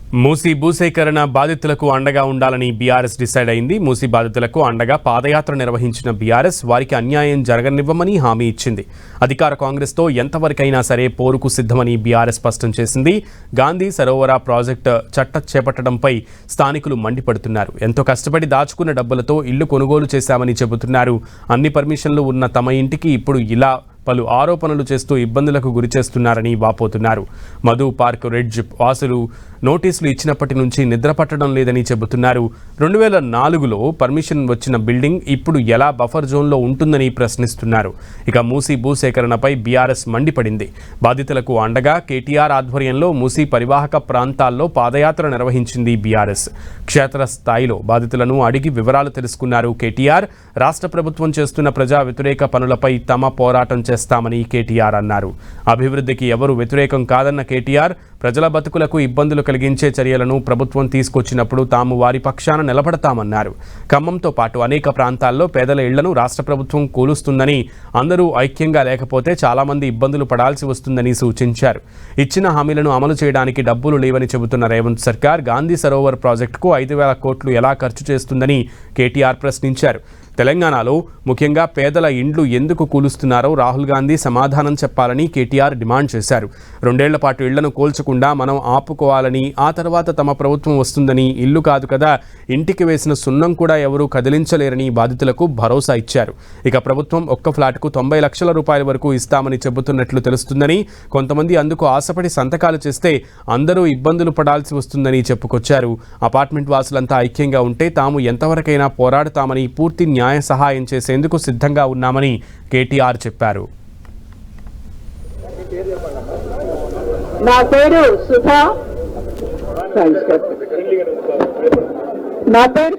మూసీ భూసేకరణ బాధితులకు అండగా ఉండాలని బీఆర్ఎస్ డిసైడ్ అయింది. మూసీ బాధితులకు అండగా పాదయాత్ర నిర్వహించిన బీఆర్ఎస్ వారికి అన్యాయం జరగనివ్వమని హామీ ఇచ్చింది. అధికార కాంగ్రెస్తో ఎంతవరకైనా సరే పోరుకు సిద్ధమని బీఆర్ఎస్ స్పష్టం చేసింది. గాంధీ సరోవర ప్రాజెక్టు చట్ట చేపట్టడంపై స్థానికులు మండిపడుతున్నారు. ఎంతో కష్టపడి దాచుకున్న డబ్బులతో ఇల్లు కొనుగోలు చేశామని చెబుతున్నారు. అన్ని పర్మిషన్లు ఉన్న తమ ఇంటికి ఇప్పుడు ఇలా పలు ఆరోపణలు చేస్తూ ఇబ్బందులకు గురిచేస్తున్నారని వాపోతున్నారు. మధు పార్క్ రిడ్జ్ వాసులు నోటీసులు ఇచ్చినప్పటి నుంచి నిద్ర పట్టడం లేదని చెబుతున్నారు. 2004లో పర్మిషన్ వచ్చిన బిల్డింగ్ ఇప్పుడు ఎలా బఫర్ జోన్లో ఉంటుందని ప్రశ్నిస్తున్నారు. ఇక మూసీ భూసేకరణపై బీఆర్ఎస్ మండిపడింది. బాధితులకు అండగా కేటీఆర్ ఆధ్వర్యంలో మూసీ పరివాహక ప్రాంతాల్లో పాదయాత్ర నిర్వహించింది బీఆర్ఎస్. క్షేత్రస్థాయిలో బాధితులను అడిగి వివరాలు తెలుసుకున్నారు కేటీఆర్. రాష్ట్ర ప్రభుత్వం చేస్తున్న ప్రజా వ్యతిరేక పనులపై తమ పోరాటం చేస్తామని కేటీఆర్ అన్నారు. అభివృద్ధికి ఎవరు వ్యతిరేకం కాదన్న కేటీఆర్ ప్రజల బతుకులకు ఇబ్బందులు కలిగించే చర్యలను ప్రభుత్వం తీసుకొచ్చినప్పుడు తాము వారి పక్షాన నిలబడతామన్నారు. ఖమ్మంతో పాటు అనేక ప్రాంతాల్లో పేదల ఇళ్లను రాష్ట్ర ప్రభుత్వం కూలుస్తుందని, అందరూ ఐక్యంగా లేకపోతే చాలామంది ఇబ్బందులు పడాల్సి వస్తుందని సూచించారు. ఇచ్చిన హామీలను అమలు చేయడానికి డబ్బులు లేవని చెబుతున్న రేవంత్ సర్కార్ గాంధీ సరోవర్ ప్రాజెక్టుకు 5,000 కోట్లు ఎలా ఖర్చు చేస్తుందని కేటీఆర్ ప్రశ్నించారు. తెలంగాణలో ముఖ్యంగా పేదల ఇండ్లు ఎందుకు కూలుస్తున్నారో రాహుల్ గాంధీ సమాధానం చెప్పాలని కేటీఆర్ డిమాండ్ చేశారు. 2 ఏళ్ల పాటు ఇళ్లను కూల్చకుండా మనం ఆపుకోవాలని, ఆ తర్వాత తమ ప్రభుత్వం వస్తుందని, ఇల్లు కాదు కదా ఇంటికి వేసిన సున్నం కూడా ఎవరూ కదిలించలేరని బాధితులకు భరోసా ఇచ్చారు. ఇక ప్రభుత్వం ఒక్క ఫ్లాట్కు 90 లక్షల రూపాయల వరకు ఇస్తామని చెబుతున్నట్లు తెలుస్తుందని, కొంతమంది అందుకు ఆశపడి సంతకాలు చేస్తే అందరూ ఇబ్బందులు పడాల్సి వస్తుందని చెప్పుకొచ్చారు. అపార్ట్మెంట్ వాసులంతా ఐక్యంగా ఉంటే తాము ఎంతవరకైనా పోరాడతామని, పూర్తి న్యాయ సహాయం చేసేందుకు సిద్ధంగా ఉన్నామని కేటీఆర్ చెప్పారు. నా పేరు సుధా. నా పేరు